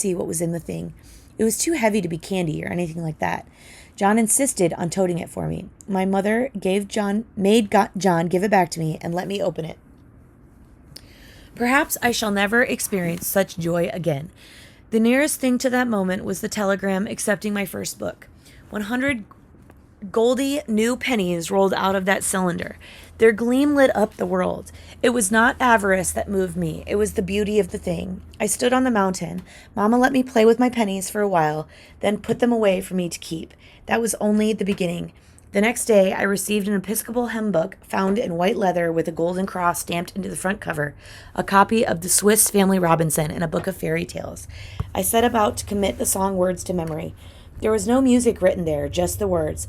see what was in the thing. It was too heavy to be candy or anything like that. John insisted on toting it for me. My mother made John give it back to me and let me open it. Perhaps I shall never experience such joy again. The nearest thing to that moment was the telegram accepting my first book. 100 goldy new pennies rolled out of that cylinder. Their gleam lit up the world. It was not avarice that moved me. It was the beauty of the thing. I stood on the mountain. Mama let me play with my pennies for a while, then put them away for me to keep. That was only the beginning. The next day, I received an Episcopal hymn book found in white leather with a golden cross stamped into the front cover, a copy of the Swiss Family Robinson, and a book of fairy tales. I set about to commit the song words to memory. There was no music written there, just the words.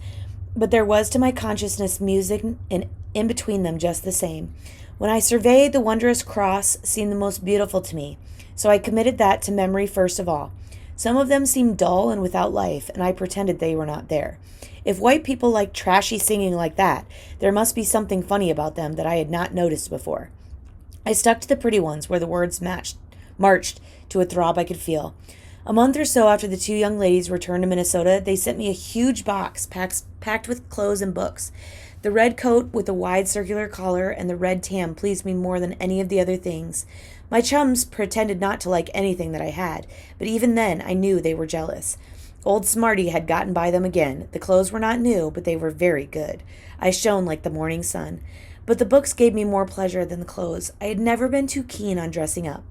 But there was to my consciousness music in between them just the same. When I surveyed the wondrous cross seemed the most beautiful to me, so I committed that to memory first of all. Some of them seemed dull and without life, and I pretended they were not there. If white people like trashy singing like that, there must be something funny about them that I had not noticed before. I stuck to the pretty ones where the words marched to a throb I could feel. A month or so after the two young ladies returned to Minnesota, they sent me a huge box packed with clothes and books. The red coat with the wide circular collar and the red tam pleased me more than any of the other things. My chums pretended not to like anything that I had, but even then I knew they were jealous. Old Smarty had gotten by them again. The clothes were not new, but they were very good. I shone like the morning sun. But the books gave me more pleasure than the clothes. I had never been too keen on dressing up.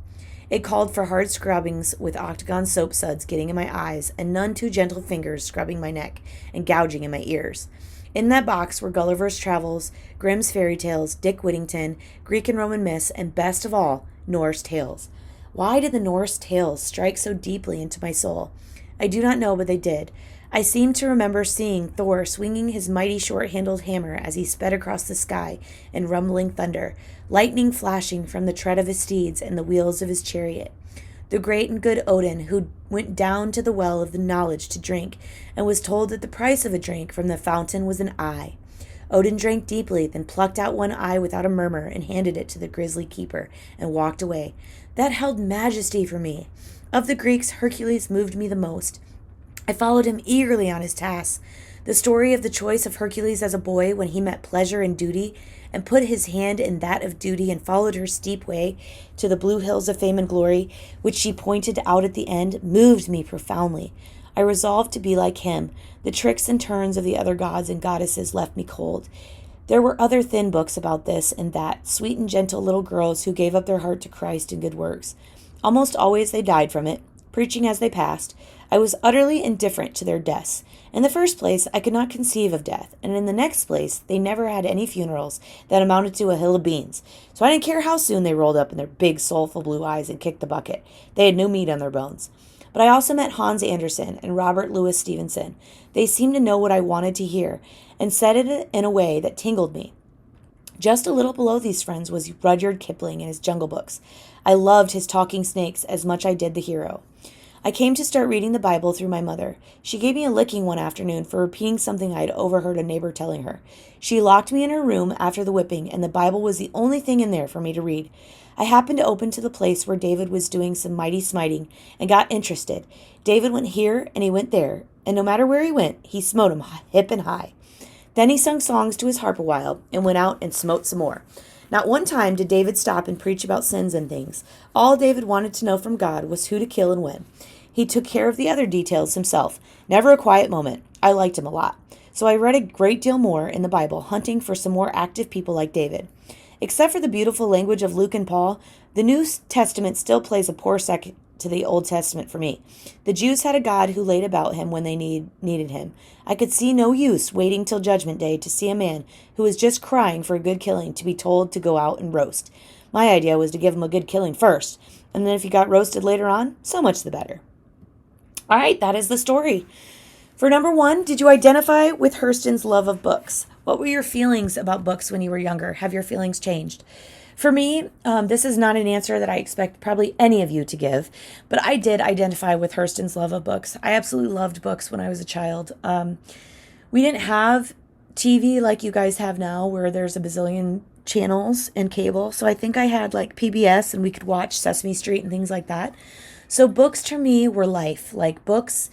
It called for hard scrubbings with octagon soap suds getting in my eyes and none too gentle fingers scrubbing my neck and gouging in my ears. In that box were Gulliver's Travels, Grimm's Fairy Tales, Dick Whittington, Greek and Roman myths, and best of all, Norse tales. Why did the Norse tales strike so deeply into my soul? I do not know, but they did. I seem to remember seeing Thor swinging his mighty short-handled hammer as he sped across the sky in rumbling thunder, lightning flashing from the tread of his steeds and the wheels of his chariot. The great and good Odin, who went down to the well of the knowledge to drink, and was told that the price of a drink from the fountain was an eye. Odin drank deeply, then plucked out one eye without a murmur and handed it to the grisly keeper, and walked away. That held majesty for me. Of the Greeks, Hercules moved me the most. I followed him eagerly on his tasks. The story of the choice of Hercules as a boy when he met pleasure and duty, and put his hand in that of duty and followed her steep way to the blue hills of fame and glory, which she pointed out at the end, moved me profoundly. I resolved to be like him. The tricks and turns of the other gods and goddesses left me cold. There were other thin books about this and that, sweet and gentle little girls who gave up their heart to Christ and good works. Almost always they died from it, preaching as they passed. I was utterly indifferent to their deaths. In the first place, I could not conceive of death, and in the next place, they never had any funerals that amounted to a hill of beans, so I didn't care how soon they rolled up in their big, soulful blue eyes and kicked the bucket. They had no meat on their bones. But I also met Hans Andersen and Robert Louis Stevenson. They seemed to know what I wanted to hear, and said it in a way that tingled me. Just a little below these friends was Rudyard Kipling and his Jungle Books. I loved his talking snakes as much I did the hero. I came to start reading the Bible through my mother. She gave me a licking one afternoon for repeating something I had overheard a neighbor telling her. She locked me in her room after the whipping, and the Bible was the only thing in there for me to read. I happened to open to the place where David was doing some mighty smiting, and got interested. David went here, and he went there, and no matter where he went, he smote him hip and high. Then he sung songs to his harp a while, and went out and smote some more. Not one time did David stop and preach about sins and things. All David wanted to know from God was who to kill and when. He took care of the other details himself. Never a quiet moment. I liked him a lot. So I read a great deal more in the Bible, hunting for some more active people like David. Except for the beautiful language of Luke and Paul, the New Testament still plays a poor second to the Old Testament for me. The Jews had a God who laid about him when they needed him. I could see no use waiting till Judgment Day to see a man who was just crying for a good killing to be told to go out and roast. My idea was to give him a good killing first, and then if he got roasted later on, so much the better. All right, that is the story. For number 1, did you identify with Hurston's love of books? What were your feelings about books when you were younger? Have your feelings changed? For me, this is not an answer that I expect probably any of you to give, but I did identify with Hurston's love of books. I absolutely loved books when I was a child. We didn't have TV like you guys have now, where there's a bazillion channels and cable. So I think I had like PBS, and we could watch Sesame Street and things like that. So books to me were life. Like books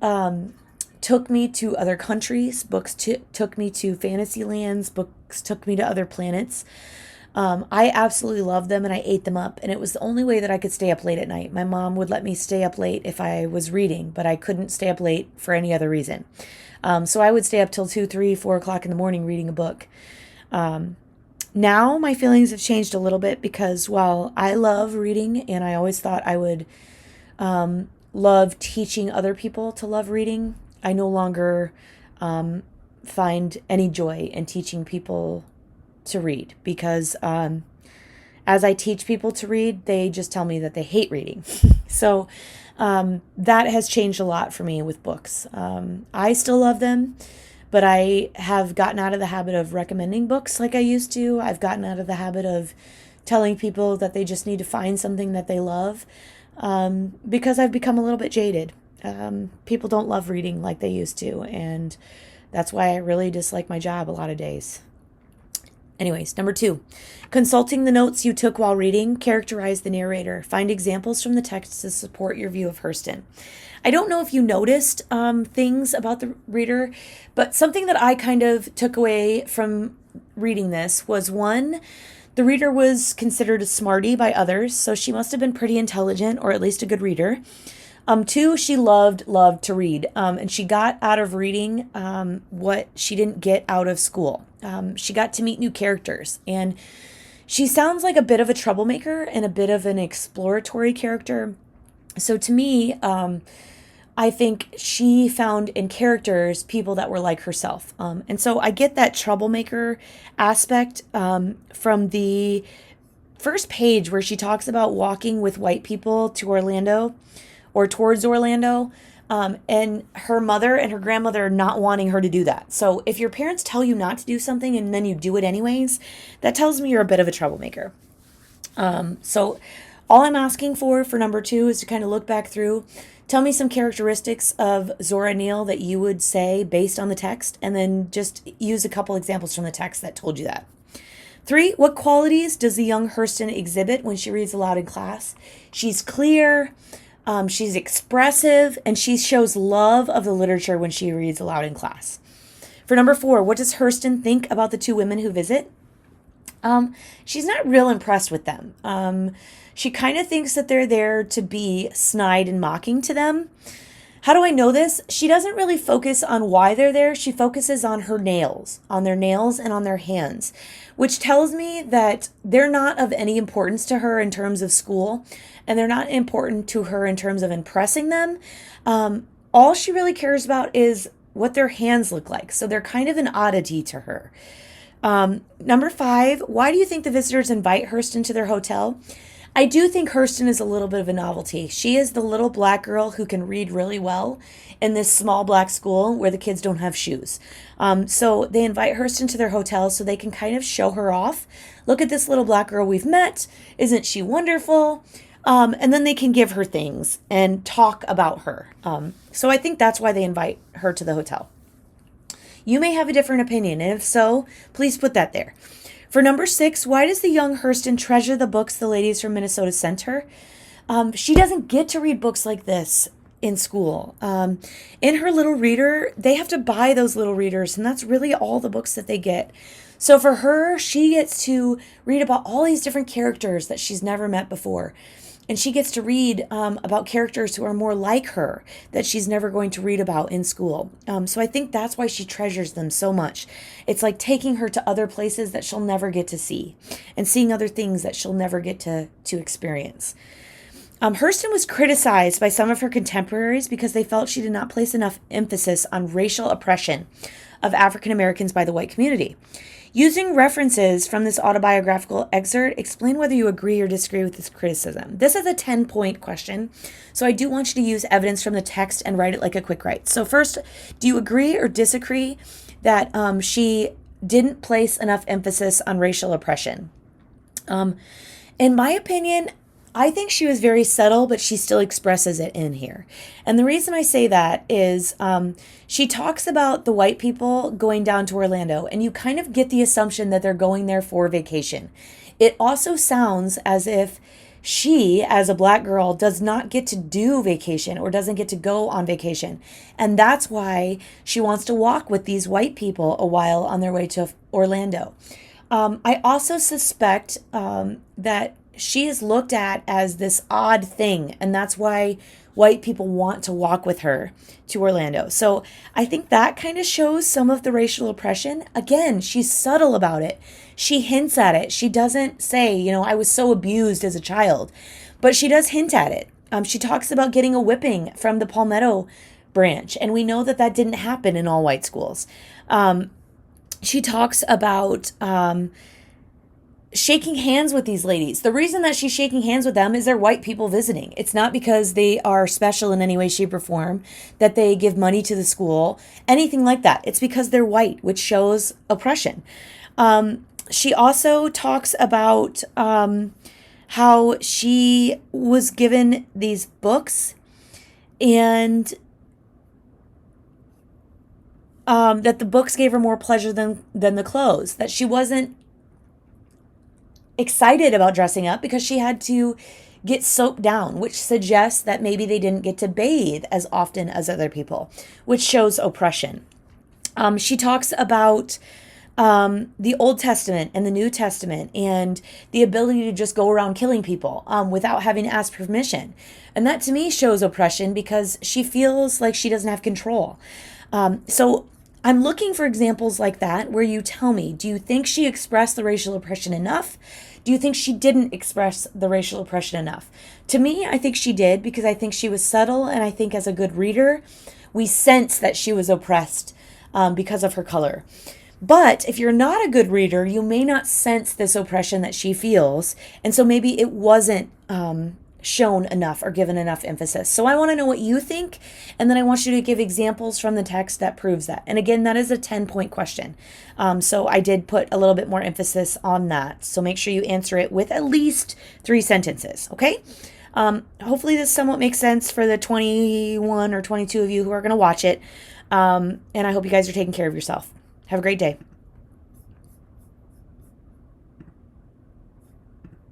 um, took me to other countries. Books took me to fantasy lands. Books took me to other planets. I absolutely loved them and I ate them up. And it was the only way that I could stay up late at night. My mom would let me stay up late if I was reading, but I couldn't stay up late for any other reason. So I would stay up till 2, 3, 4 o'clock in the morning reading a book. Now my feelings have changed a little bit because while I love reading and I always thought I would love teaching other people to love reading, I no longer find any joy in teaching people to read because as I teach people to read, they just tell me that they hate reading. So that has changed a lot for me with books. I still love them, but I have gotten out of the habit of recommending books like I used to. I've gotten out of the habit of telling people that they just need to find something that they love because I've become a little bit jaded. People don't love reading like they used to, and that's why I really dislike my job a lot of days. Anyways, number 2, consulting the notes you took while reading, characterize the narrator. Find examples from the text to support your view of Hurston. I don't know if you noticed things about the reader, but something that I kind of took away from reading this was, one, the reader was considered a smarty by others, so she must have been pretty intelligent or at least a good reader. 2, she loved to read, and she got out of reading what she didn't get out of school. She got to meet new characters, and she sounds like a bit of a troublemaker and a bit of an exploratory character. So to me, I think she found in characters people that were like herself. And so I get that troublemaker aspect from the first page where she talks about walking with white people to Orlando or towards Orlando, and her mother and her grandmother not wanting her to do that. So if your parents tell you not to do something and then you do it anyways, that tells me you're a bit of a troublemaker. So all I'm asking for number 2 is to kind of look back through, tell me some characteristics of Zora Neale that you would say based on the text, and then just use a couple examples from the text that told you that. 3, what qualities does the young Hurston exhibit when she reads aloud in class? She's clear, she's expressive, and she shows love of the literature when she reads aloud in class. For number 4, what does Hurston think about the 2 women who visit? She's not real impressed with them. She kind of thinks that they're there to be snide and mocking to them. How do I know this? She doesn't really focus on why they're there. She focuses on their nails and on their hands, which tells me that they're not of any importance to her in terms of school, and they're not important to her in terms of impressing them. All she really cares about is what their hands look like. So they're kind of an oddity to her. Number 5, why do you think the visitors invite Hurston to their hotel? I do think Hurston is a little bit of a novelty. She is the little black girl who can read really well in this small black school where the kids don't have shoes. So they invite Hurston to their hotel so they can kind of show her off. Look at this little black girl we've met. Isn't she wonderful? And then they can give her things and talk about her. So I think that's why they invite her to the hotel. You may have a different opinion, and if so, please put that there. For number 6, why does the young Hurston treasure the books the ladies from Minnesota sent her? She doesn't get to read books like this in school. In her little reader, they have to buy those little readers, and that's really all the books that they get. So for her, she gets to read about all these different characters that she's never met before. And she gets to read about characters who are more like her that she's never going to read about in school. So I think that's why she treasures them so much. It's like taking her to other places that she'll never get to see and seeing other things that she'll never get to experience. Hurston was criticized by some of her contemporaries because they felt she did not place enough emphasis on racial oppression of African Americans by the white community. Using references from this autobiographical excerpt, explain whether you agree or disagree with this criticism. This is a 10-point question, so I do want you to use evidence from the text and write it like a quick write. So first, do you agree or disagree that she didn't place enough emphasis on racial oppression? In my opinion, I think she was very subtle, but she still expresses it in here. And the reason I say that is she talks about the white people going down to Orlando, and you kind of get the assumption that they're going there for vacation. It also sounds as if She, as a black girl, does not get to do vacation or doesn't get to go on vacation. And that's why she wants to walk with these white people a while on their way to Orlando. I also suspect that she is looked at as this odd thing, and that's why white people want to walk with her to Orlando. So I think that kind of shows some of the racial oppression. Again, she's subtle about it. She hints at it. She doesn't say, I was so abused as a child, but she does hint at it. She talks about getting a whipping from the Palmetto branch, and we know that that didn't happen in all white schools. She talks about shaking hands with these ladies. The reason that she's shaking hands with them is they're white people visiting. It's not because they are special in any way, shape, or form, that they give money to the school, anything like that. It's because they're white, which shows oppression. She also talks about how she was given these books and that the books gave her more pleasure than the clothes, that she wasn't excited about dressing up because she had to get soaked down, which suggests that maybe they didn't get to bathe as often as other people, which shows oppression. She talks about the Old Testament and the New Testament and the ability to just go around killing people without having to ask permission. And that to me shows oppression because she feels like she doesn't have control. So I'm looking for examples like that where you tell me, do you think she expressed the racial oppression enough? Do you think she didn't express the racial oppression enough? To me, I think she did because I think she was subtle, and I think as a good reader, we sense that she was oppressed because of her color. But if you're not a good reader, you may not sense this oppression that she feels, and so maybe it wasn't shown enough or given enough emphasis. So I want to know what you think, and then I want you to give examples from the text that proves that. And again, that is a 10-point question. So I did put a little bit more emphasis on that. So make sure you answer it with at least 3 sentences, okay? Hopefully this somewhat makes sense for the 21 or 22 of you who are going to watch it. And I hope you guys are taking care of yourself. Have a great day.